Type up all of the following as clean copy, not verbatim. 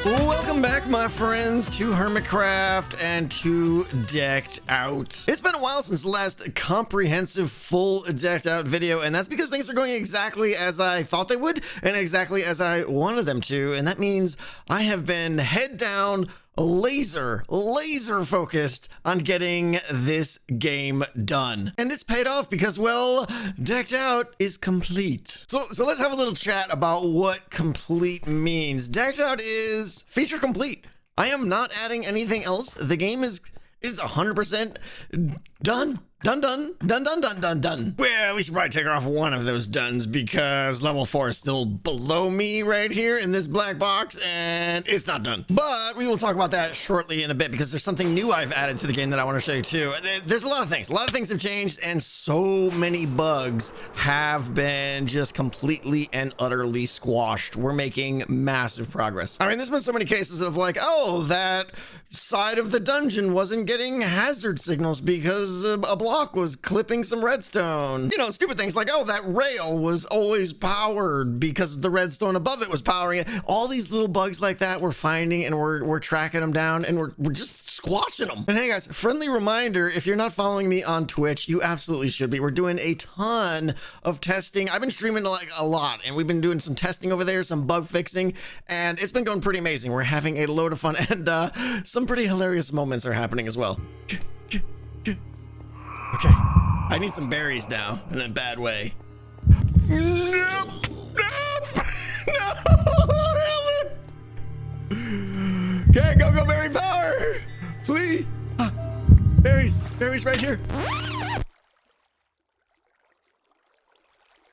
Welcome back, my friends, to Hermitcraft and to Decked Out. It's been a while since the last comprehensive full Decked Out video, and that's because things are going exactly as I thought they would and exactly as I wanted them to, and that means I have been head down, laser focused on getting this game done. And it's paid off because, well, Decked Out is complete. So let's have a little chat about what complete means. Decked Out is feature complete. I am not adding anything else. The game is 100% done. Done. Well, we should probably take off one of those dones because level 4 is still below me right here in this black box, and it's not done. But we will talk about that shortly in a bit because there's something new I've added to the game that I want to show you too. There's a lot of things. A lot of things have changed, and so many bugs have been just completely and utterly squashed. We're making massive progress. I mean, there's been so many cases of like, oh, that side of the dungeon wasn't getting hazard signals because a block was clipping some redstone. You know, stupid things like, oh, that rail was always powered because the redstone above it was powering it. All these little bugs like that we're finding, and we're tracking them down, and we're just squashing them. And hey guys, friendly reminder, if you're not following me on Twitch, you absolutely should be. We're doing a ton of testing. I've been streaming like a lot, and we've been doing some testing over there, some bug fixing, and it's been going pretty amazing. We're having a load of fun, and some pretty hilarious moments are happening as well. Okay, I need some berries now in a bad way. Nope. Okay, go berry power. Flee. Berries right here.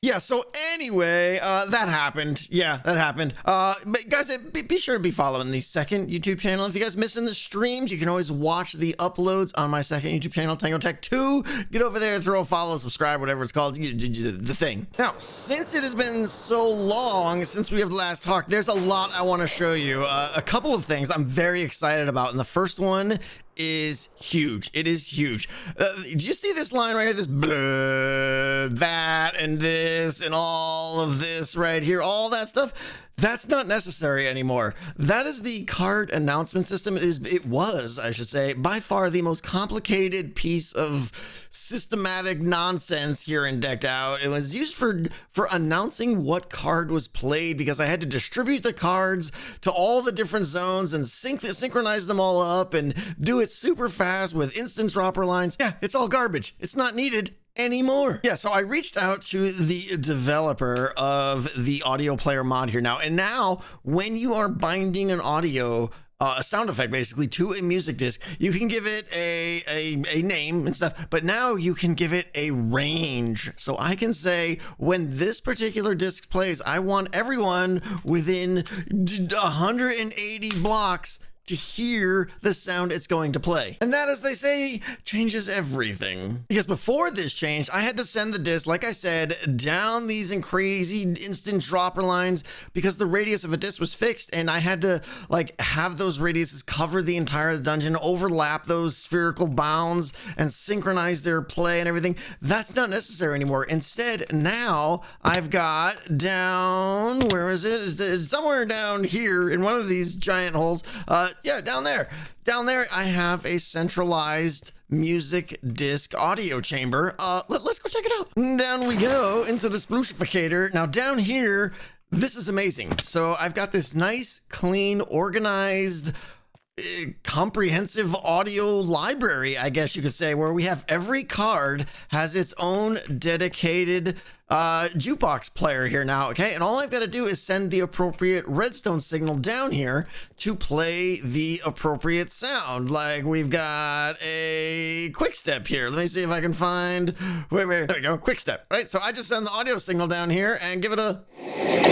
Yeah, so anyway, that happened. Yeah, that happened. But guys, be sure to be following the second YouTube channel. If you guys missing the streams, you can always watch the uploads on my second YouTube channel, Tango Tech 2. Get over there, throw a follow, subscribe, whatever it's called, the thing. Now, since it has been so long since we have last talked, there's a lot I want to show you. A couple of things I'm very excited about, and the first one is huge. It is huge. Did you see this line right here? This blah, that, and this, and all of this right here, all that stuff. That's not necessary anymore. That is the card announcement system. It was, I should say, by far the most complicated piece of systematic nonsense here in Decked Out. It was used for announcing what card was played because I had to distribute the cards to all the different zones and synchronize them all up and do it super fast with instant dropper lines. Yeah, it's all garbage. It's not needed anymore. Yeah, so I reached out to the developer of the audio player mod here now, and now when you are binding an audio a sound effect basically to a music disc, you can give it a name and stuff, but now you can give it a range. So I can say, when this particular disc plays, I want everyone within 180 blocks to hear the sound it's going to play. And that, as they say, changes everything. Because before this change, I had to send the disc, like I said, down these crazy instant dropper lines because the radius of a disc was fixed, and I had to like have those radiuses cover the entire dungeon, overlap those spherical bounds, and synchronize their play and everything. That's not necessary anymore. Instead, now I've got down, where is it? It's somewhere down here in one of these giant holes. Yeah, down there. Down there, I have a centralized music disc audio chamber. Let's go check it out. Down we go into the sploosificator. Now down here, this is amazing. So I've got this nice, clean, organized, comprehensive audio library, I guess you could say, where we have every card has its own dedicated jukebox player here now. Okay, and all I've got to do is send the appropriate redstone signal down here to play the appropriate sound. Like we've got a quick step here. Let me see if I can find, wait, there we go, quick step, right? So I just send the audio signal down here and give it a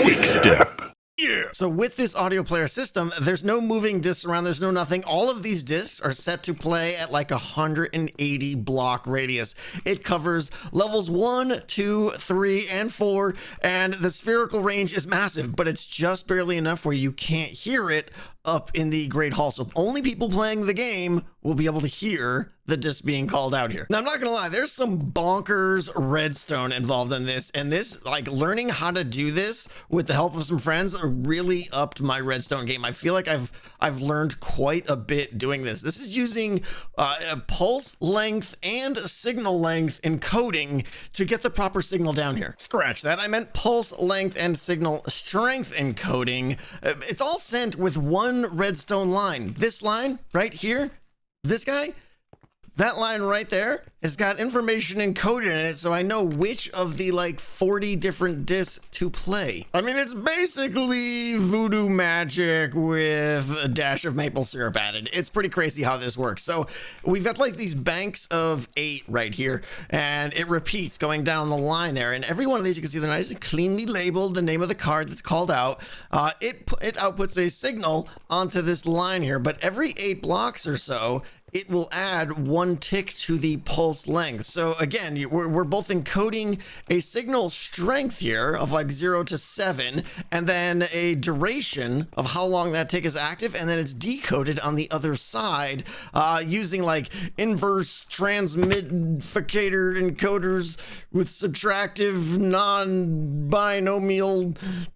quick step. Yeah. So with this audio player system, there's no moving discs around, there's no nothing. All of these discs are set to play at like 180 block radius. It covers levels 1, 2, 3, and 4, and the spherical range is massive, but it's just barely enough where you can't hear it up in the Great Hall. So only people playing the game will be able to hear the disc being called out here. Now, I'm not gonna lie, there's some bonkers redstone involved in this, and this, like, learning how to do this with the help of some friends really upped my redstone game. I feel like I've learned quite a bit doing this. This is using a pulse length and signal length encoding to get the proper signal down here. Scratch that, I meant pulse length and signal strength encoding. It's all sent with one redstone line. This line right here, this guy, that line right there has got information encoded in it, so I know which of the like 40 different discs to play. I mean, it's basically voodoo magic with a dash of maple syrup added. It's pretty crazy how this works. So we've got like these banks of 8 right here, and it repeats going down the line there. And every one of these, you can see they're nice and cleanly labeled, the name of the card that's called out. It outputs a signal onto this line here, but every 8 blocks or so, it will add 1 tick to the pulse length. So again, we're both encoding a signal strength here of like 0 to 7, and then a duration of how long that tick is active, and then it's decoded on the other side using like inverse transmitificator encoders with subtractive non-binomial.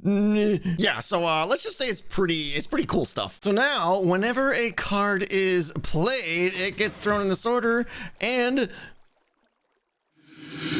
Yeah, so let's just say it's pretty cool stuff. So now, whenever a card is played, it gets thrown in this order, and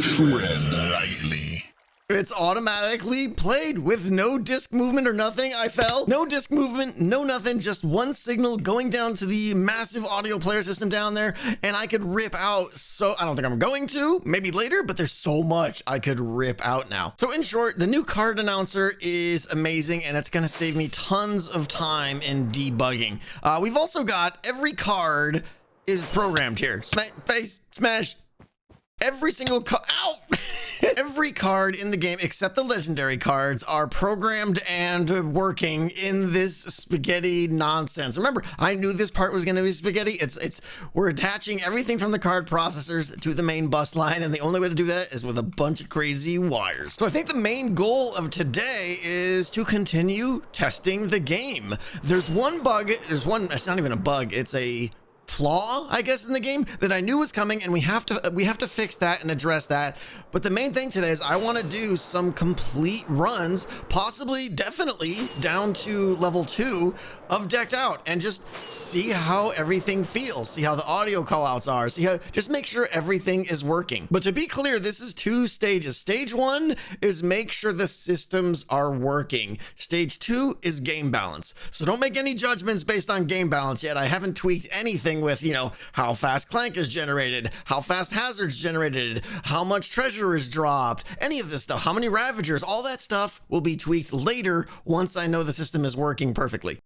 tread lightly. It's automatically played with no disc movement or nothing. I fell. No disc movement, no nothing, just one signal going down to the massive audio player system down there, and I could rip out. So I don't think I'm going to, maybe later, but there's so much I could rip out now. So in short, the new card announcer is amazing, and it's gonna save me tons of time in debugging. We've also got every card is programmed here. Face smash. Every single ow! Every card in the game, except the legendary cards, are programmed and working in this spaghetti nonsense. Remember, I knew this part was going to be spaghetti. We're attaching everything from the card processors to the main bus line, and the only way to do that is with a bunch of crazy wires. So I think the main goal of today is to continue testing the game. There's one bug. It's not even a bug. It's a flaw, I guess, in the game that I knew was coming, and we have to fix that and address that. But the main thing today is I want to do some complete runs, possibly, definitely down to level 2 of Decked Out, and just see how everything feels, see how the audio callouts are, just make sure everything is working. But to be clear, this is 2 stages. Stage 1 is make sure the systems are working. Stage 2 is game balance. So don't make any judgments based on game balance yet. I haven't tweaked anything with, you know, how fast Clank is generated, how fast Hazard's generated, how much treasure is dropped, any of this stuff, how many Ravagers, all that stuff will be tweaked later once I know the system is working perfectly.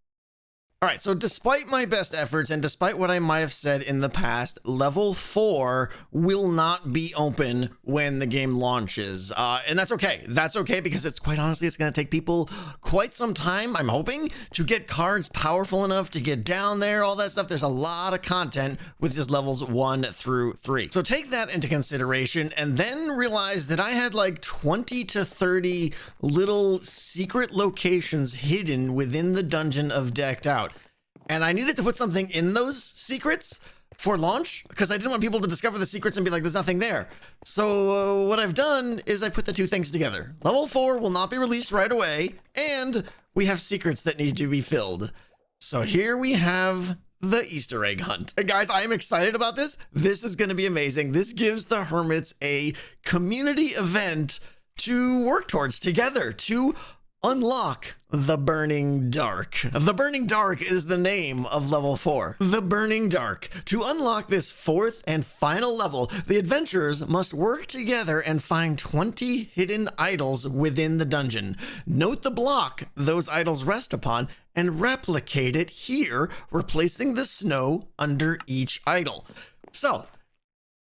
All right, so despite my best efforts and despite what I might have said in the past, level 4 will not be open when the game launches. And that's okay. That's okay, because it's quite honestly, it's going to take people quite some time, I'm hoping, to get cards powerful enough to get down there, all that stuff. There's a lot of content with just levels 1 through 3. So take that into consideration, and then realize that I had like 20 to 30 little secret locations hidden within the dungeon of Decked Out. And I needed to put something in those secrets for launch, because I didn't want people to discover the secrets and be like, there's nothing there. So what I've done is I put the 2 things together. Level 4 will not be released right away, and we have secrets that need to be filled. So here we have the Easter egg hunt. And guys, I am excited about this. This is going to be amazing. This gives the Hermits a community event to work towards together, to unlock the Burning Dark. The Burning Dark is the name of level 4. The Burning Dark. To unlock this 4th and final level, the adventurers must work together and find 20 hidden idols within the dungeon. Note the block those idols rest upon and replicate it here, replacing the snow under each idol. So,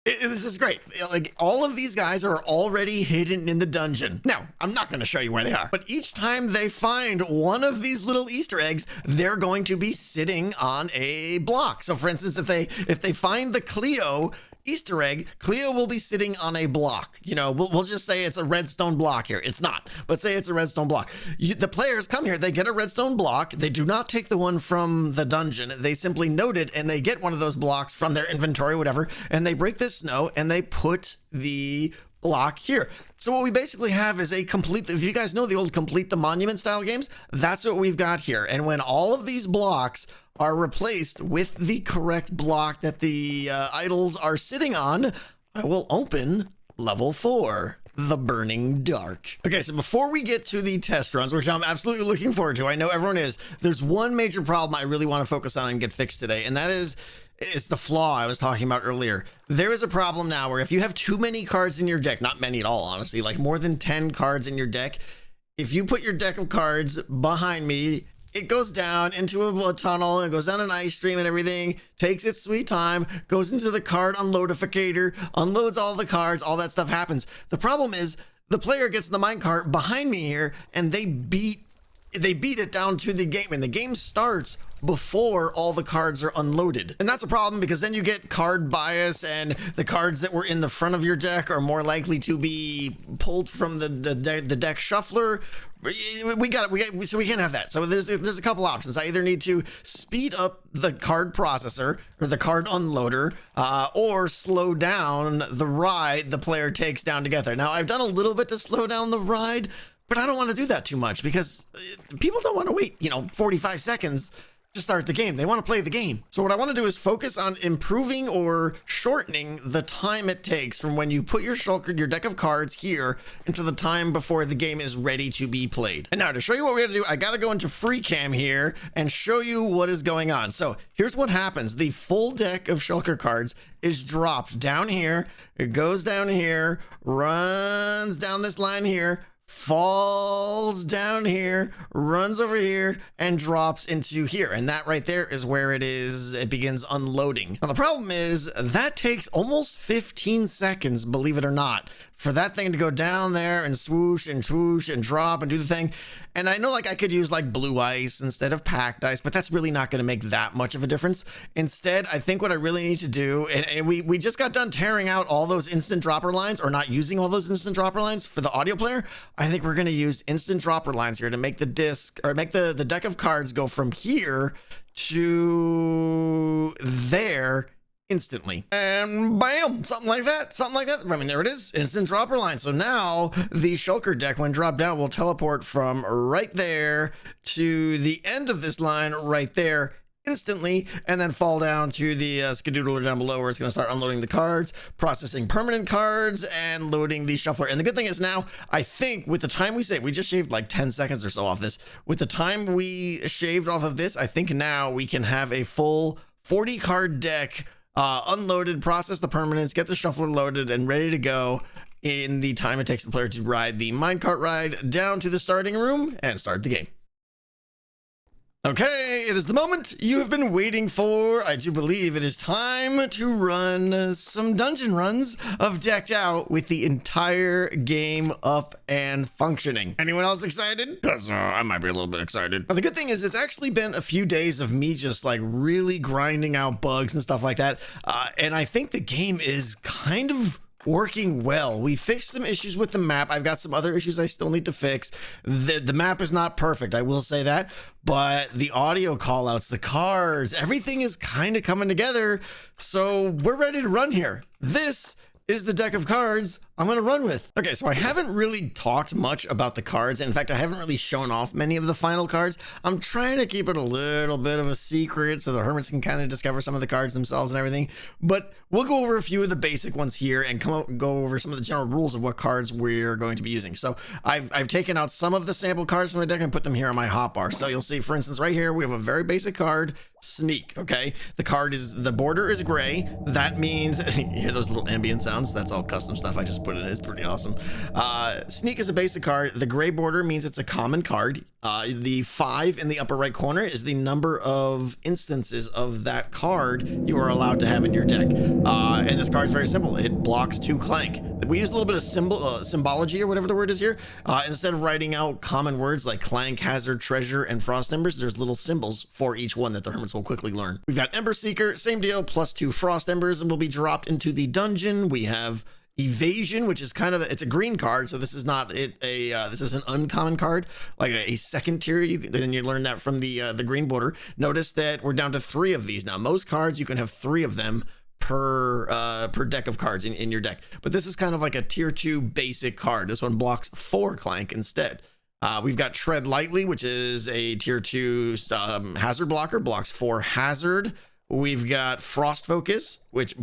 this is great. Like, all of these guys are already hidden in the dungeon. Now, I'm not going to show you where they are, but each time they find one of these little Easter eggs, they're going to be sitting on a block. So for instance, if they find the Cleo Easter egg, Cleo will be sitting on a block. You know, we'll just say it's a redstone block here. It's not, but say it's a redstone block. The players come here, they get a redstone block. They do not take the one from the dungeon. They simply note it and they get one of those blocks from their inventory, whatever, and they break this snow and they put the block here. So what we basically have is a complete, if you guys know the old complete the monument style games, that's what we've got here. And when all of these blocks are replaced with the correct block that the idols are sitting on, I will open level 4, the Burning Dark. Okay, so before we get to the test runs, which I'm absolutely looking forward to, I know everyone is, there's one major problem I really want to focus on and get fixed today, and that is, it's the flaw I was talking about earlier. There is a problem now where if you have too many cards in your deck, not many at all, honestly, like more than 10 cards in your deck, if you put your deck of cards behind me, it goes down into a tunnel and goes down an ice stream and everything, takes its sweet time, goes into the card unloadificator, unloads all the cards, all that stuff happens. The problem is the player gets the minecart behind me here and they beat it down to the game, and the game starts before all the cards are unloaded. And that's a problem because then you get card bias, and the cards that were in the front of your deck are more likely to be pulled from the deck shuffler. So we can't have that. So there's a couple options. I either need to speed up the card processor or the card unloader, or slow down the ride the player takes down together. Now I've done a little bit to slow down the ride, but I don't want to do that too much because people don't want to wait, 45 seconds to start the game. They want to play the game. So what I want to do is focus on improving or shortening the time it takes from when you put your deck of cards here into the time before the game is ready to be played. And now to show you what we're gonna do, I gotta go into free cam here and show you what is going on. So here's what happens. The full deck of shulker cards is dropped down here. It goes down here, runs down this line here, falls down here, runs over here, and drops into here. And that right there is where it begins unloading. Now the problem is that takes almost 15 seconds, believe it or not, for that thing to go down there and swoosh and drop and do the thing. And I know like I could use like blue ice instead of packed ice, but that's really not going to make that much of a difference. Instead, I think what I really need to do, and we just got done tearing out all those instant dropper lines, or not using all those instant dropper lines for the audio player. I think we're going to use instant dropper lines here to make the disc, or make the deck of cards go from here to there instantly, and bam, something like that. I mean, there it is, instant dropper line. So now the shulker deck, when dropped down, will teleport from right there to the end of this line right there instantly, and then fall down to the skedoodler down below, where it's going to start unloading the cards, processing permanent cards, and loading the shuffler. And the good thing is now, I think with the time we saved, we just shaved like 10 seconds or so off this. With the time we shaved off of this, I think now we can have a full 40 card deck unloaded, process the permanents, get the shuffler loaded and ready to go in the time it takes the player to ride the minecart ride down to the starting room and start the game. Okay, it is the moment you have been waiting for. I do believe it is time to run some dungeon runs of Decked Out with the entire game up and functioning. Anyone else excited? Because I might be a little bit excited. But the good thing is it's actually been a few days of me just like really grinding out bugs and stuff like that. And I think the game is kind of working well. We fixed some issues with the map. I've got some other issues I still need to fix. The map is not perfect, I will say that, but the audio callouts, the cards, everything is kind of coming together. So we're ready to run here. This is the deck of cards I'm going to run with. Okay, so I haven't really talked much about the cards. In fact, I haven't really shown off many of the final cards. I'm trying to keep it a little bit of a secret so the hermits can kind of discover some of the cards themselves and everything. But we'll go over a few of the basic ones here and go over some of the general rules of what cards we're going to be using. So I've taken out some of the sample cards from my deck and put them here on my hotbar. So you'll see, for instance, right here, we have a very basic card, Sneak, okay? The border is gray. That means, you hear those little ambient sounds? That's all custom stuff I just put in. It's pretty awesome. Sneak is a basic card. The gray border means it's a common card. The 5 in the upper right corner is the number of instances of that card you are allowed to have in your deck. And this card is very simple. It blocks 2 clank. We use a little bit of symbology or whatever the word is here. Instead of writing out common words like clank, hazard, treasure, and frost embers, there's little symbols for each one that the hermits will quickly learn. We've got Ember Seeker, same deal, plus 2 frost embers and will be dropped into the dungeon. We have Evasion, which is kind of it's a green card, so this is not this is an uncommon card, like a second tier. Then you learn that from the green border. Notice that we're down to 3 of these now. Most cards you can have 3 of them per deck of cards in your deck, but this is kind of like a tier 2 basic card. This one blocks 4 clank instead. We've got Tread Lightly, which is a tier 2 hazard blocker, blocks 4 hazard. We've got Frost Focus, which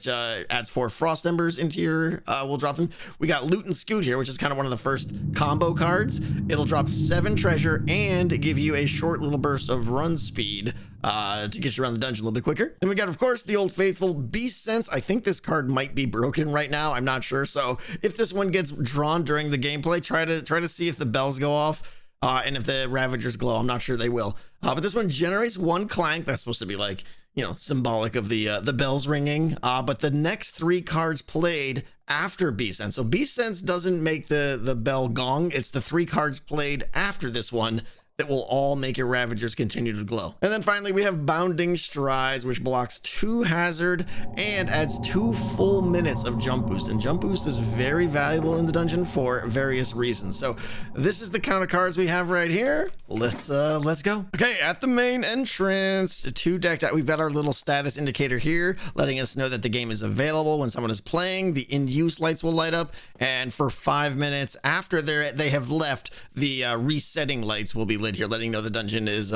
adds 4 frost embers into your we'll drop them. We got Loot and Scoot here, which is kind of one of the first combo cards. It'll drop 7 treasure and give you a short little burst of run speed to get you around the dungeon a little bit quicker. Then we got, of course, the old faithful Beast Sense. I think this card might be broken right now. I'm not sure. So if this one gets drawn during the gameplay, try to see if the bells go off. And if the Ravagers glow. I'm not sure they will. But this one generates 1 clank. That's supposed to be like, you know, symbolic of the bells ringing. But the next 3 cards played after Beast Sense. So Beast Sense doesn't make the bell gong. It's the 3 cards played after this one that will all make your Ravagers continue to glow. And then finally, we have Bounding Strides, which blocks 2 hazard and adds 2 full minutes of jump boost. And jump boost is very valuable in the dungeon for various reasons. So this is the count of cards we have right here. Let's go. Okay, at the main entrance, 2 decked out. We've got our little status indicator here, letting us know that the game is available when someone is playing. The in-use lights will light up, and for 5 minutes after they have left, the resetting lights will be lit here, letting you know the dungeon is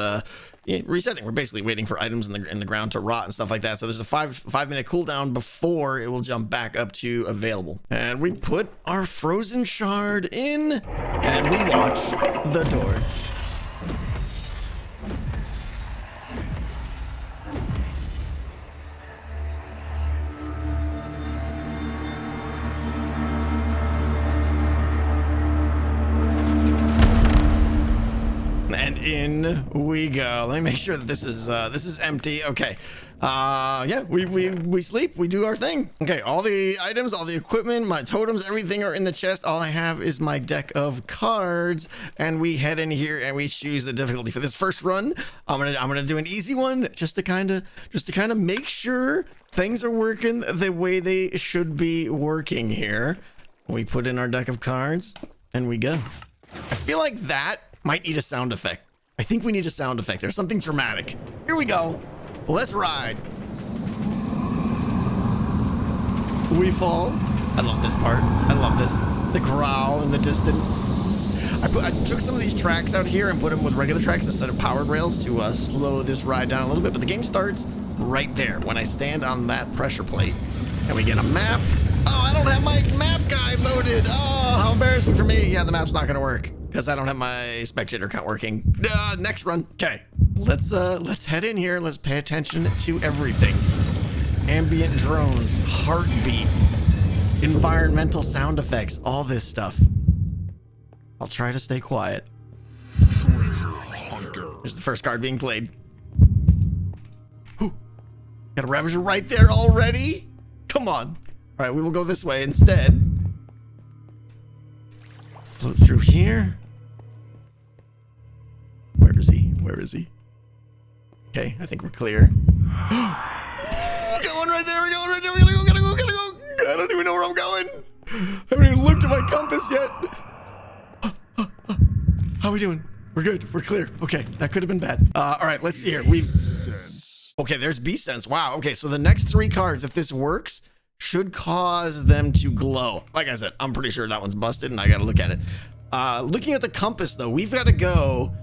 resetting. We're basically waiting for items in the ground to rot and stuff like that. So there's a 5-minute cooldown before it will jump back up to available. And we put our frozen shard in, and we watch the door. And in we go. Let me make sure that this is empty. Okay. Yeah, we sleep, we do our thing. Okay, all the items, all the equipment, my totems, everything are in the chest. All I have is my deck of cards, and we head in here and we choose the difficulty for this first run. I'm gonna do an easy one just to kind of make sure things are working the way they should be working here. We put in our deck of cards and we go. I feel like that might need a sound effect. I think we need a sound effect. There's something dramatic. Here we go. Let's ride. We fall. I love this part. I love this. The growl in the distance. I took some of these tracks out here and put them with regular tracks instead of powered rails to slow this ride down a little bit. But the game starts right there when I stand on that pressure plate. And we get a map. Oh, I don't have my map guide loaded. Oh, how embarrassing for me. Yeah, the map's not going to work because I don't have my spectator count working. Next run. Okay, let's head in here. Let's pay attention to everything. Ambient drones, heartbeat, environmental sound effects, all this stuff. I'll try to stay quiet. There's the first card being played. Whew. Got a Ravager right there already? Come on. All right, we will go this way instead. Float through here. Where is he? Where is he? Okay, I think we're clear. We're going right there. We're going right there. We gotta go. I don't even know where I'm going. I haven't even looked at my compass yet. How are we doing? We're good. We're clear. Okay, that could have been bad. All right, let's see here. Okay, there's Beast Sense. Wow. Okay, so the next 3 cards, if this works, should cause them to glow. Like I said, I'm pretty sure that one's busted and I got to look at it. Looking at the compass though, we've got to go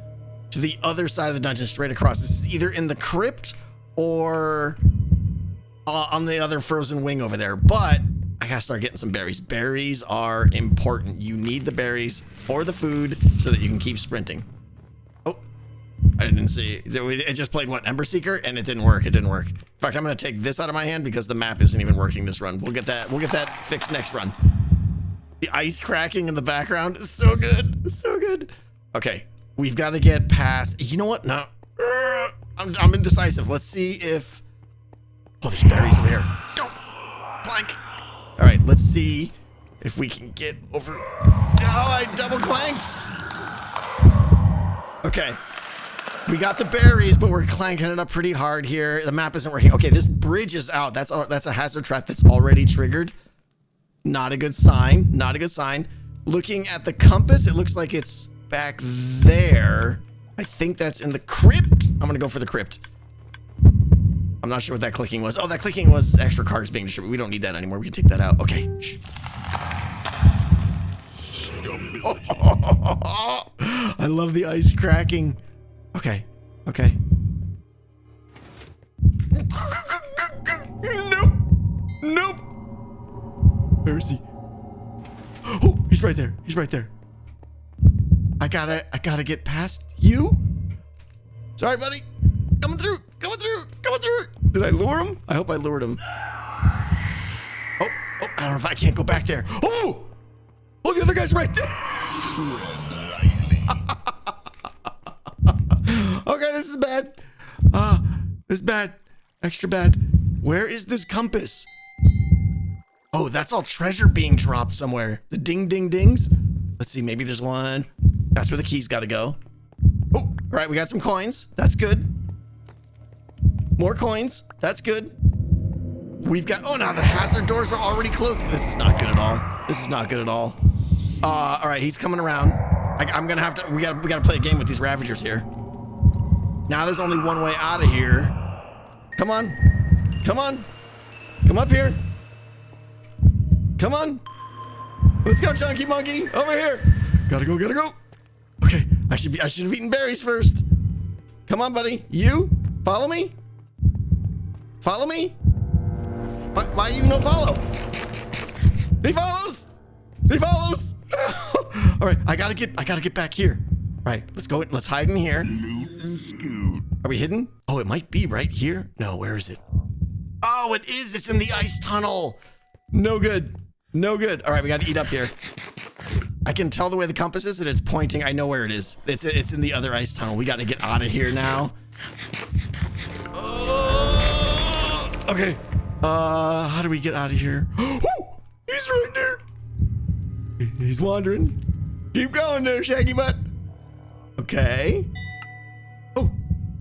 to the other side of the dungeon straight across. This is either in the crypt or on the other frozen wing over there. But I got to start getting some berries. Berries are important. You need the berries for the food so that you can keep sprinting. Oh, I didn't see. It just played what? Ember Seeker, and it didn't work. It didn't work. In fact, I'm going to take this out of my hand because the map isn't even working this run. We'll get that fixed next run. The ice cracking in the background is so good. It's so good. Okay, We've got to get past. You know what? No. I'm indecisive. Let's see if... Oh, there's berries over here. Go! Clank! All right, let's see if we can get over... Oh, I double clanked! Okay. We got the berries, but we're clanking it up pretty hard here. The map isn't working. Okay, this bridge is out. That's a hazard trap that's already triggered. Not a good sign. Not a good sign. Looking at the compass, it looks like it's back there. I think that's in the crypt. I'm gonna go for the crypt. I'm not sure what that clicking was. Oh, that clicking was extra cards being distributed. We don't need that anymore. We can take that out. Okay. Shh. I love the ice cracking. Okay. Okay. Nope. Nope. Where is he? Oh, he's right there. He's right there. I gotta get past you. Sorry, buddy. Coming through. Coming through. Coming through. Did I lure him? I hope I lured him. Oh, I don't know if I can't go back there. Oh, the other guy's right there. Okay, this is bad. This is bad. Extra bad. Where is this compass? Oh, that's all treasure being dropped somewhere. The ding, ding, dings. Let's see, maybe there's one. That's where the keys gotta go. Oh, all right, we got some coins. That's good. More coins. That's good. We've got, oh, now the hazard doors are already closing. This is not good at all. This is not good at all. All right, he's coming around. I'm gonna have to, we gotta play a game with these Ravagers here. Now there's only one way out of here. Come on. Come on. Come up here. Come on. Let's go, Chunky Monkey. Over here. Gotta go, gotta go. Okay, I should have eaten berries first. Come on, buddy. You? Follow me? Follow me? Why you no follow? He follows! He follows! All right, I gotta get back here. All right, let's go. Let's hide in here. Are we hidden? Oh, it might be right here. No, where is it? Oh, it is. It's in the ice tunnel. No good. No good. All right, we gotta eat up here. I can tell the way the compass is that it's pointing. I know where it is. It's in the other ice tunnel. We got to get out of here now. Okay. How do we get out of here? Oh, he's right there. He's wandering. Keep going there, Shaggy Butt. Okay. Oh,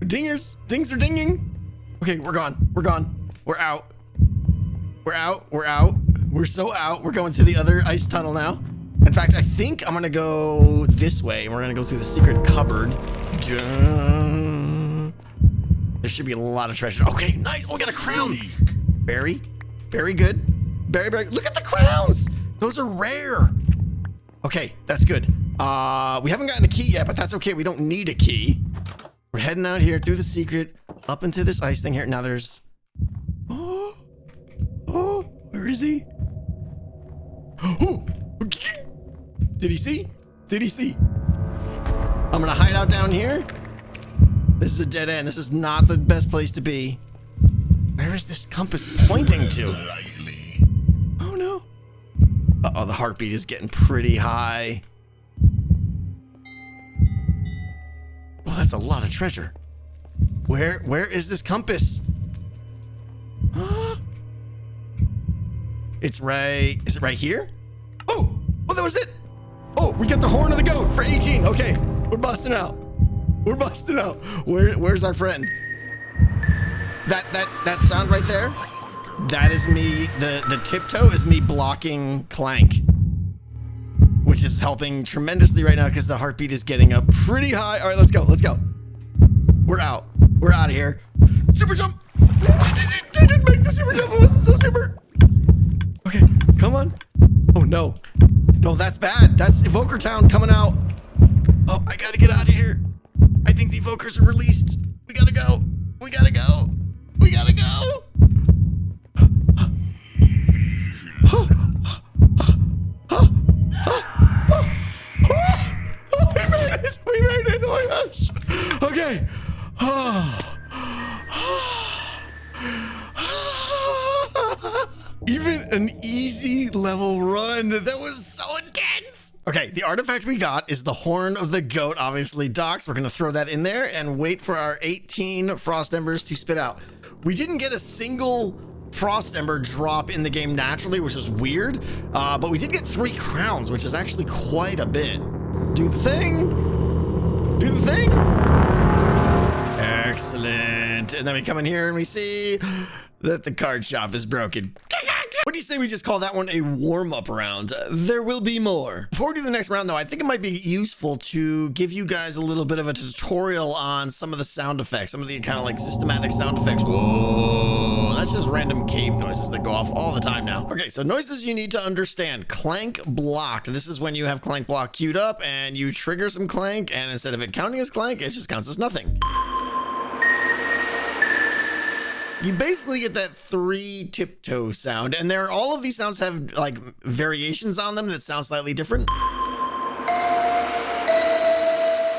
dingers. Dings are dinging. Okay, we're gone. We're gone. We're out. We're out. We're out. We're so out. We're going to the other ice tunnel now. In fact, I think I'm gonna go this way. We're gonna go through the secret cupboard. There should be a lot of treasure. Okay, nice. Oh, we got a crown. Very, very good. Very, very. Look at the crowns. Those are rare. Okay, that's good. We haven't gotten a key yet, but that's okay. We don't need a key. We're heading out here through the secret, up into this ice thing here. Now there's. Oh, where is he? Oh. Did he see? Did he see? I'm gonna hide out down here. This is a dead end. This is not the best place to be. Where is this compass pointing to? Oh no. Uh-oh, the heartbeat is getting pretty high. Well, that's a lot of treasure. Where is this compass? It's right, is it right here? Oh, that was it. Oh, we got the horn of the goat for 18. Okay, we're busting out. We're busting out. Where's our friend? That sound right there? That is me. The tiptoe is me blocking Clank, which is helping tremendously right now because the heartbeat is getting up pretty high. All right, let's go. Let's go. We're out. We're out of here. Super jump. I didn't make the super jump. It wasn't so super. Okay, come on. Oh no. No, that's bad. That's Evoker Town coming out. Oh, I gotta get out of here. I think the Evokers are released. We gotta go. We gotta go. We gotta go. We made it. We made it. Oh my gosh. Okay. Even an easy level run. That was so intense. Okay, the artifact we got is the horn of the goat, obviously Docs. We're gonna throw that in there and wait for our 18 frost embers to spit out. We didn't get a single frost ember drop in the game naturally, which is weird, but we did get 3 crowns, which is actually quite a bit. Do the thing. Do the thing. Excellent. And then we come in here and we see that the card shop is broken. What do you say we just call that one a warm-up round? There will be more. Before we do the next round, though, I think it might be useful to give you guys a little bit of a tutorial on some of the sound effects, some of the kind of like systematic sound effects. Whoa, that's just random cave noises that go off all the time now. Okay, so noises you need to understand. Clank blocked. This is when you have clank block queued up and you trigger some clank, and instead of it counting as clank, it just counts as nothing. You basically get that 3 tiptoe sound, and all of these sounds have like variations on them that sound slightly different.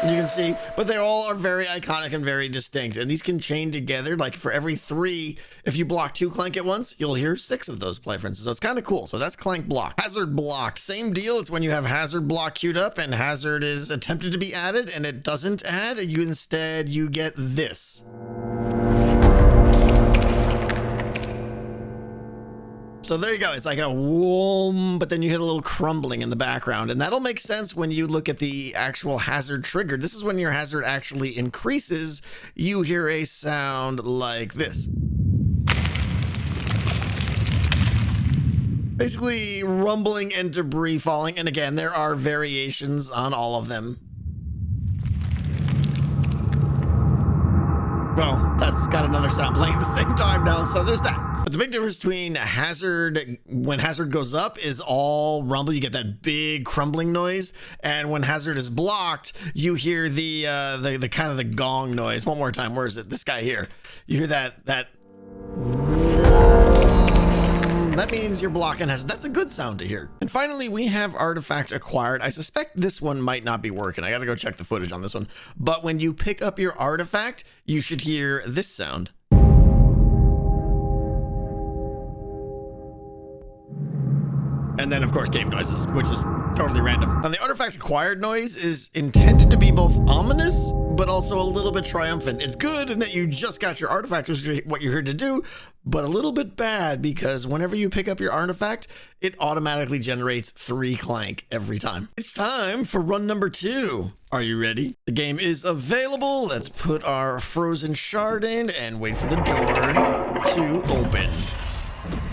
You can see, but they all are very iconic and very distinct, and these can chain together. Like for every 3, if you block 2 clank at once, you'll hear 6 of those play, for instance. So it's kind of cool. So that's clank block. Hazard blocked, same deal. It's when you have hazard block queued up and hazard is attempted to be added and it doesn't add. You get this. So there you go. It's like a whoom, but then you hit a little crumbling in the background. And that'll make sense when you look at the actual hazard triggered. This is when your hazard actually increases. You hear a sound like this. Basically rumbling and debris falling. And again, there are variations on all of them. Well, that's got another sound playing at the same time now. So there's that. But the big difference between hazard, when hazard goes up, is all rumble. You get that big crumbling noise, and when hazard is blocked, you hear the kind of the gong noise. One more time. Where is it? This guy here. You hear that. That means you're blocking hazard. That's a good sound to hear. And finally, we have artifact acquired. I suspect this one might not be working. I got to go check the footage on this one. But when you pick up your artifact, you should hear this sound. And then, of course, cave noises, which is totally random. Now, the artifact acquired noise is intended to be both ominous, but also a little bit triumphant. It's good in that you just got your artifact, which is what you're here to do, but a little bit bad because whenever you pick up your artifact, it automatically generates 3 clank every time. It's time for run number 2. Are you ready? The game is available. Let's put our frozen shard in and wait for the door to open.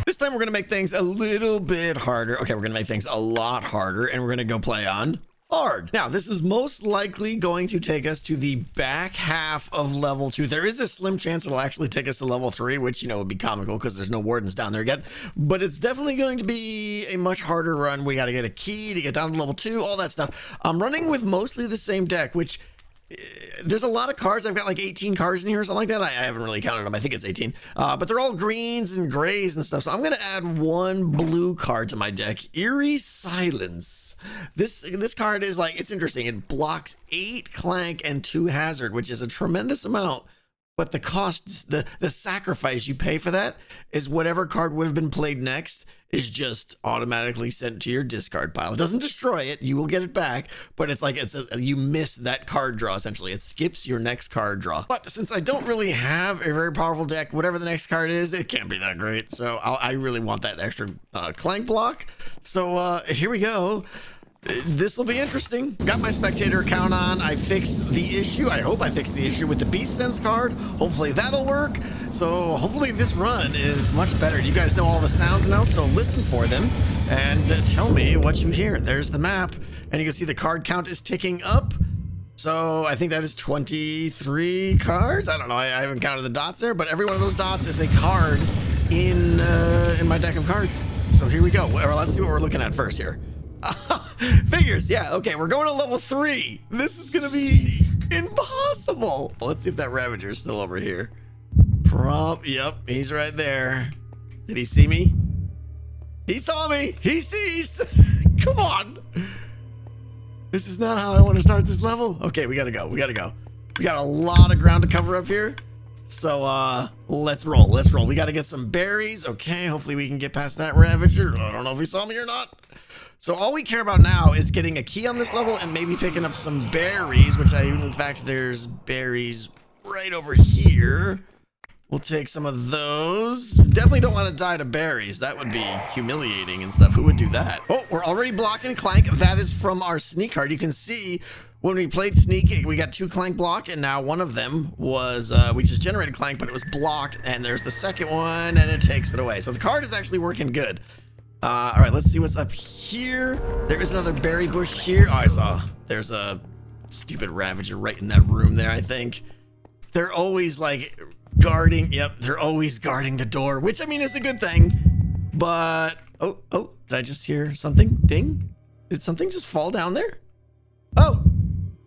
This time we're going to make things a little bit harder. Okay, we're going to make things a lot harder, and we're going to go play on hard. Now, this is most likely going to take us to the back half of level 2. There is a slim chance it'll actually take us to level 3, which, you know, would be comical because there's no wardens down there yet. But it's definitely going to be a much harder run. We got to get a key to get down to level 2, all that stuff. I'm running with mostly the same deck, which... there's a lot of cards. I've got like 18 cards in here or something like that. I haven't really counted them. I think it's 18. But they're all greens and grays and stuff. So I'm going to add 1 blue card to my deck. Eerie Silence. This card is like, it's interesting. It blocks 8 clank and 2 hazard, which is a tremendous amount. But the cost, the sacrifice you pay for that is whatever card would have been played next is just automatically sent to your discard pile. It doesn't destroy it. You will get it back, but it's like you miss that card draw, essentially. It skips your next card draw. But since I don't really have a very powerful deck, whatever the next card is, it can't be that great. So I really want that extra clank block. So here we go. This will be interesting. Got my spectator account on. I fixed the issue. I hope I fixed the issue with the Beast Sense card. Hopefully that'll work. So hopefully this run is much better. You guys know all the sounds now, so listen for them and tell me what you hear. There's the map, and you can see the card count is ticking up. So I think that is 23 cards. I don't know. I haven't counted the dots there, but every one of those dots is a card in my deck of cards. So here we go. Well, let's see what we're looking at first here. Figures, yeah, okay, we're going to level 3. This is gonna be impossible. Let's see if that Ravager is still over here. Yep, he's right there. Did he see me? He saw me. He sees. Come on. This is not how I want to start this level. Okay, we gotta go. We got a lot of ground to cover up here. So let's roll. We gotta get some berries. Okay, hopefully we can get past that Ravager. I don't know if he saw me or not. So all we care about now is getting a key on this level and maybe picking up some berries, which in fact, there's berries right over here. We'll take some of those. Definitely don't want to die to berries. That would be humiliating and stuff. Who would do that? Oh, we're already blocking Clank. That is from our sneak card. You can see when we played sneak, we got 2 Clank block, and now one of them was, we just generated Clank, but it was blocked, and there's the second one, and it takes it away. So the card is actually working good. All right, let's see what's up here. There is another berry bush here. Oh, I saw. There's a stupid Ravager right in that room there, I think. They're always like guarding. Yep, they're always guarding the door, which I mean is a good thing. But oh, did I just hear something? Ding! Did something just fall down there? Oh,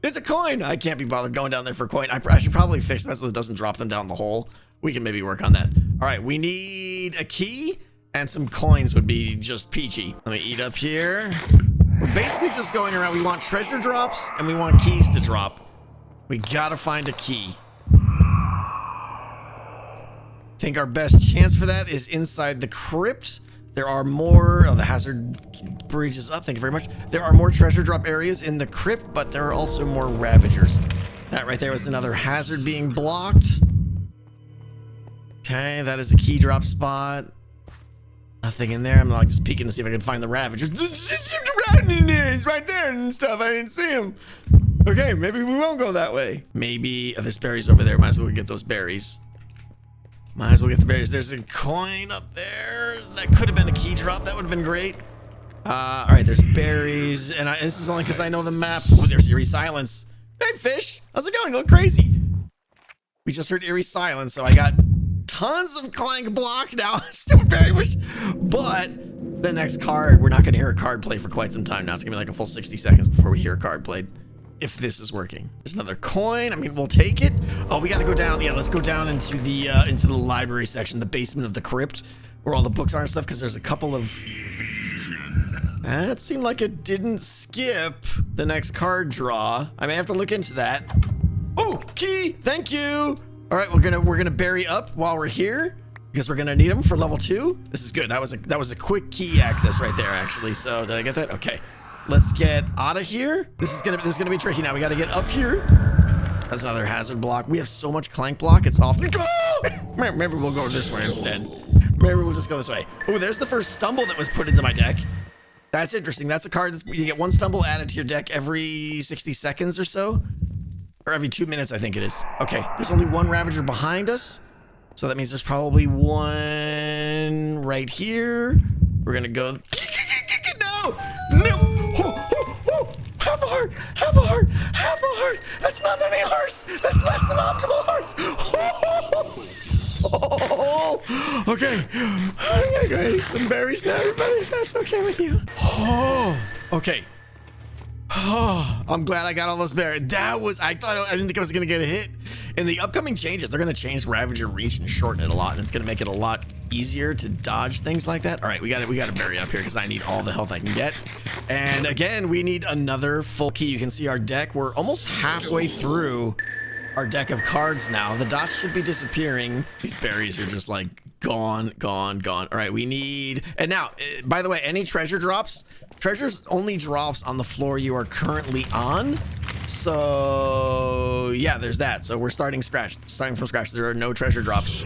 it's a coin. I can't be bothered going down there for a coin. I should probably fix that so it doesn't drop them down the hole. We can maybe work on that. All right, we need a key and some coins would be just peachy. Let me eat up here. We're basically just going around. We want treasure drops and we want keys to drop. We gotta find a key. I think our best chance for that is inside the crypt. There are more, oh, the hazard bridge is up, thank you very much. There are more treasure drop areas in the crypt, but there are also more Ravagers. That right there was another hazard being blocked. Okay, that is a key drop spot. Nothing in there. I'm like just peeking to see if I can find the Ravagers. It's right there and stuff. I didn't see him. Okay, maybe we won't go that way. Maybe, oh, there's berries over there. Might as well get those berries. Might as well get the berries. There's a coin up there. That could have been a key drop. That would have been great. All right, there's berries. And this is only because I know the map. Oh, there's eerie silence. Hey, fish. How's it going? You look crazy. We just heard eerie silence, so I got tons of Clank block now. Still berry bush. But the next card, we're not going to hear a card play for quite some time now. It's going to be like a full 60 seconds before we hear a card played. If this is working. There's another coin. I mean, we'll take it. Oh, we got to go down. Yeah, let's go down into the library section, the basement of the crypt, where all the books are and stuff, because there's a couple of... That seemed like it didn't skip the next card draw. I may have to look into that. Oh, key! Thank you! All right, we're gonna bury up while we're here, because we're gonna need them for level 2. This is good. That was a quick key access right there, actually. So, did I get that? Okay. Let's get out of here. This is gonna be tricky now. We got to get up here. That's another hazard block. We have so much Clank block. It's off. Maybe we'll go this way instead. Maybe we'll just go this way. Oh, there's the first stumble that was put into my deck. That's interesting. That's a card you get 1 stumble added to your deck every 60 seconds or so, or every 2 minutes, I think it is. Okay, there's only 1 Ravager behind us, so that means there's probably 1 right here. We're gonna go. No. Half a heart, half a heart, half a heart. That's not many hearts. That's less than optimal hearts. Okay. I'm gonna go eat some berries now, everybody, if that's okay with you. Okay. I'm glad I got all those berries. I didn't think I was gonna get a hit. In the upcoming changes, they're gonna change Ravager reach and shorten it a lot, and it's gonna make it a lot easier to dodge things like that. All right, we got to bury up here because I need all the health I can get. And again, we need another full key. You can see our deck. We're almost halfway through our deck of cards now. The dots should be disappearing. These berries are just like gone. All right, we need, and now, by the way, any treasures only drops on the floor you are currently on. So yeah, there's that. So we're starting from scratch. There are no treasure drops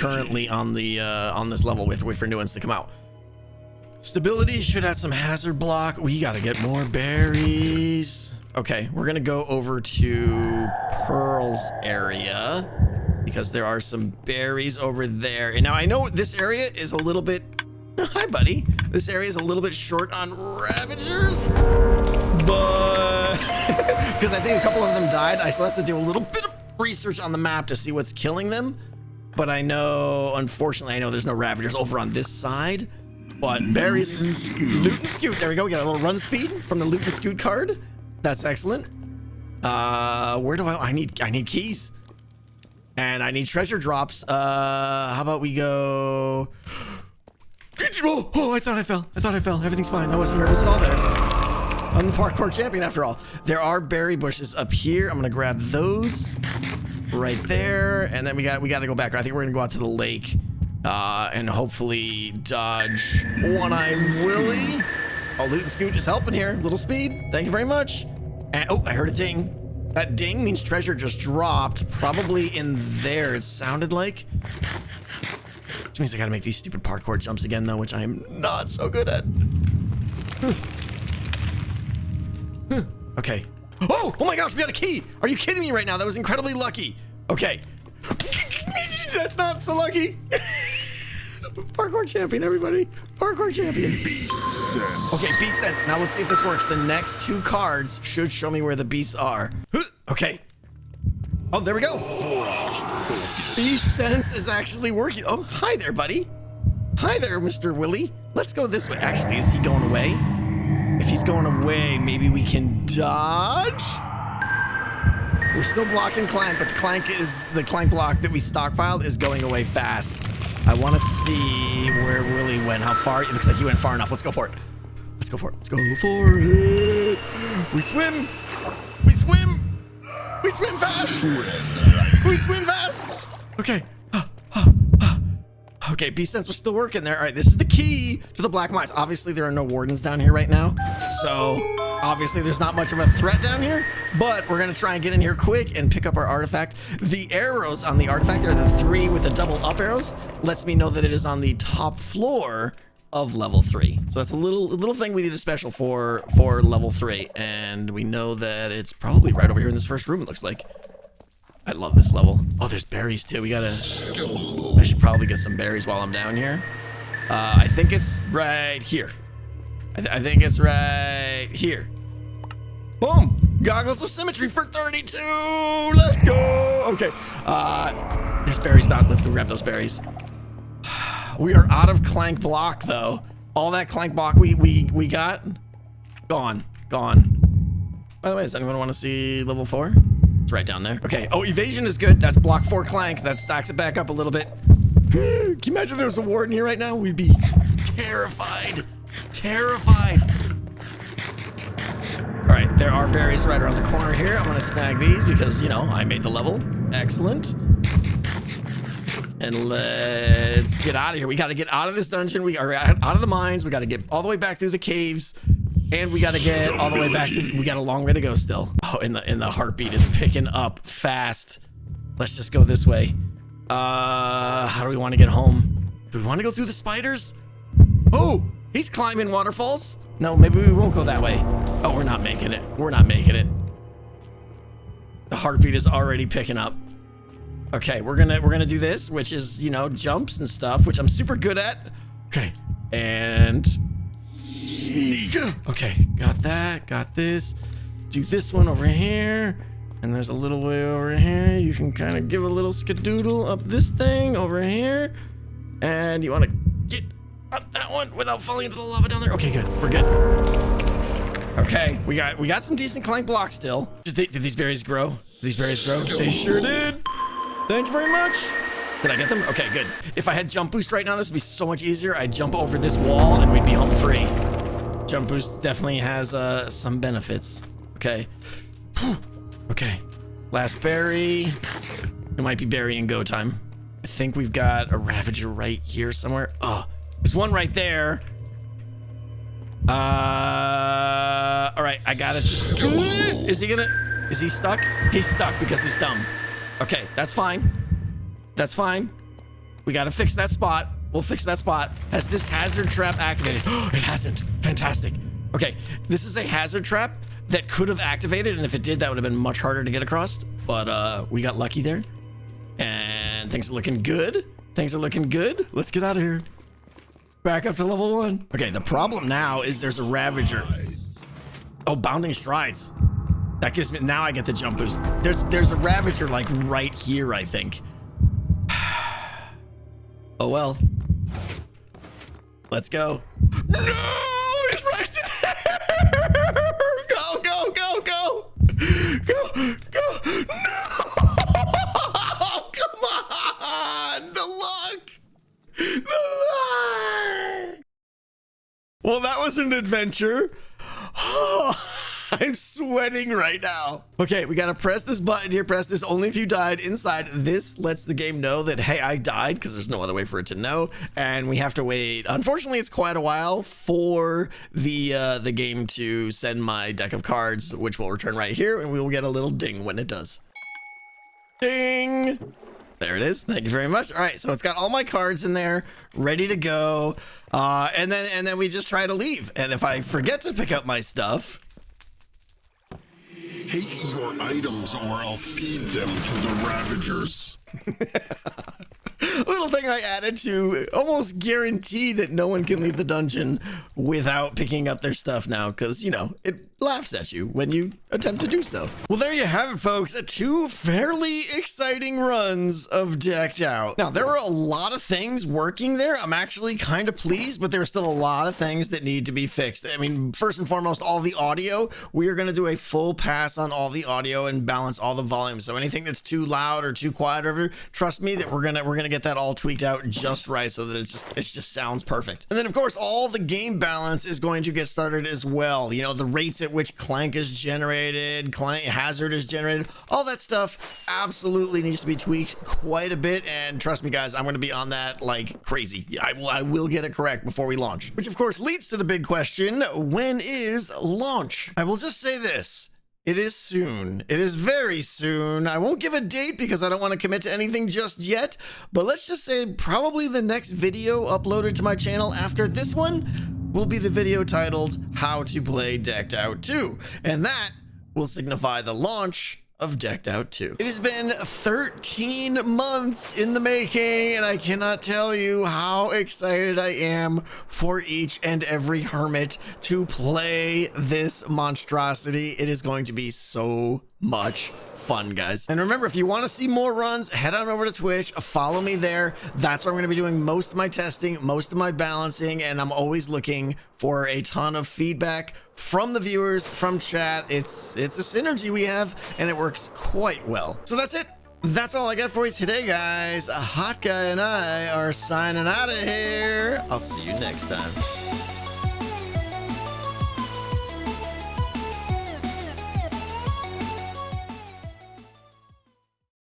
currently on the on this level. We have to wait for new ones to come out. Stability should add some hazard block. We got to get more berries. Okay, we're gonna go over to Pearl's area because there are some berries over there. And now I know this area is a little bit, hi buddy, this area is a little bit short on Ravagers, but because I think a couple of them died, I still have to do a little bit of research on the map to see what's killing them. But I know, unfortunately, I know there's no Ravagers over on this side. But berries, loot and scoot. There we go. We got a little run speed from the loot and scoot card. That's excellent. Where do I need keys. And I need treasure drops. How about we go? Oh, I thought I fell. Everything's fine. I wasn't nervous at all there. I'm the parkour champion after all. There are berry bushes up here. I'm gonna grab those right there. And then we got to go back. I think we're gonna go out to the lake. And hopefully dodge One-Eye Willie. Oh, Loot and Scoot is helping here. Little speed. Thank you very much. And, oh, I heard a ding. That ding means treasure just dropped. Probably in there, it sounded like. Which means I gotta make these stupid parkour jumps again, though, which I am not so good at. Okay. Oh my gosh, we got a key. Are you kidding me right now? That was incredibly lucky. Okay. That's not so lucky. Parkour champion, everybody. Parkour champion. Beast sense. Okay, beast sense. Now let's see if this works. The next 2 cards should show me where the beasts are. Okay. Oh, there we go. Frost focus. Beast sense is actually working. Oh, hi there, buddy. Hi there, Mr. Willie. Let's go this way. Actually, is he going away? If he's going away, maybe we can dodge? We're still blocking Clank, but the Clank block that we stockpiled is going away fast. I want to see where Willie went, how far. It looks like he went far enough. Let's go for it. Let's go for it. Let's go for it. We swim. We swim. We swim fast. We swim fast. Okay. Okay, beast sense was still working there. All right, this is the key to the black mines. Obviously, there are no wardens down here right now. So, obviously, there's not much of a threat down here. But we're going to try and get in here quick and pick up our artifact. The arrows on the artifact are the 3 with the double up arrows. Lets me know that it is on the top floor of level 3. So that's a little thing we need a special for level 3. And we know that it's probably right over here in this first room, it looks like. I love this level. Oh, there's berries too. I should probably get some berries while I'm down here. I think it's right here. I think it's right here. Boom! Goggles of symmetry for 32. Let's go. Okay. There's berries bound. Let's go grab those berries. We are out of Clank block though. All that Clank block we got, gone. By the way, does anyone want to see level 4? It's right down there. Okay. Oh, evasion is good. That's block 4 Clank. That stacks it back up a little bit. Can you imagine if there was a warden here right now? We'd be terrified. Terrified. All right, there are berries right around the corner here. I'm gonna snag these because, you know, I made the level. Excellent. And let's get out of here. We gotta get out of this dungeon. We are out of the mines. We gotta get all the way back through the caves. And we gotta get all the way back. We got a long way to go still. Oh, and the heartbeat is picking up fast. Let's just go this way. How do we want to get home? Do we want to go through the spiders? Oh, he's climbing waterfalls. No, maybe we won't go that way. Oh, we're not making it. We're not making it. The heartbeat is already picking up. Okay, we're gonna do this, which is, you know, jumps and stuff, which I'm super good at. Okay, and Sneak. okay, got that, got this. Do this one over here, and there's a little way over here. You can kind of give a little skadoodle up this thing over here, and you want to get up that one without falling into the lava down there. Okay, good, we're good. Okay, we got some decent Clank blocks still. Did these berries grow? Did these berries grow? They sure did. Thank you very much. Did I get them? Okay, good. If I had jump boost right now, this would be so much easier. I'd jump over this wall and we'd be home free. Jump boost definitely has some benefits. Okay. Okay. Last berry. It might be berry and go time. I think we've got a Ravager right here somewhere. Oh, there's one right there. All right, I got it. Is he stuck? He's stuck because he's dumb. Okay, that's fine. That's fine. We gotta fix that spot. We'll fix that spot. Has this hazard trap activated? It hasn't. Fantastic. Okay, this is a hazard trap that could have activated, and if it did, that would have been much harder to get across. But we got lucky there. And things are looking good. Things are looking good. Let's get out of here. Back up to level 1. Okay, the problem now is there's a Ravager. Oh, bounding strides. That gives me, now I get the jump boost. There's a Ravager like right here, I think. Oh well. Let's go. No, he's right there. Go, go, go, go. Go, go. No. Come on. The luck. The luck. Well, that was an adventure. Oh. I'm sweating right now. Okay, we gotta press this button here. Press this only if you died inside. This lets the game know that, hey, I died, because there's no other way for it to know. And we have to wait. Unfortunately, it's quite a while for the game to send my deck of cards, which will return right here, and we will get a little ding when it does. Ding! There it is. Thank you very much. All right, so it's got all my cards in there, ready to go. And then we just try to leave. And if I forget to pick up my stuff, Take your items or I'll feed them to the Ravagers. little thing I added to almost guarantee that no one can leave the dungeon without picking up their stuff now, because, you know, it laughs at you when you attempt to do so. Well, there you have it, folks. Two fairly exciting runs of Decked Out. Now, there were a lot of things working there. I'm actually kind of pleased, but there are still a lot of things that need to be fixed. I mean, first and foremost, all the audio. We are going to do a full pass on all the audio and balance all the volume. So anything that's too loud or too quiet or whatever, trust me that we're gonna get that all tweaked out just right so that it just sounds perfect. And then, of course, all the game balance is going to get started as well. You know, the rates at which clank is generated, clank hazard is generated, all that stuff absolutely needs to be tweaked quite a bit. And trust me, guys, I'm going to be on that like crazy. I will get it correct before we launch, which of course leads to the big question: when is launch? I will just say this: it is soon. It is very soon. I won't give a date because I don't want to commit to anything just yet, but let's just say probably the next video uploaded to my channel after this one will be the video titled How to Play Decked Out 2, and that will signify the launch of Decked Out 2. It has been 13 months in the making, and I cannot tell you how excited I am for each and every hermit to play this monstrosity. It is going to be so much fun, guys. And remember, if you want to see more runs, head on over to Twitch, follow me there. That's where I'm going to be doing most of my testing, most of my balancing, and I'm always looking for a ton of feedback from the viewers, from chat. It's a synergy we have, and it works quite well. So that's it. That's all I got for you today, guys. Hot Guy and I are signing out of here. I'll see you next time.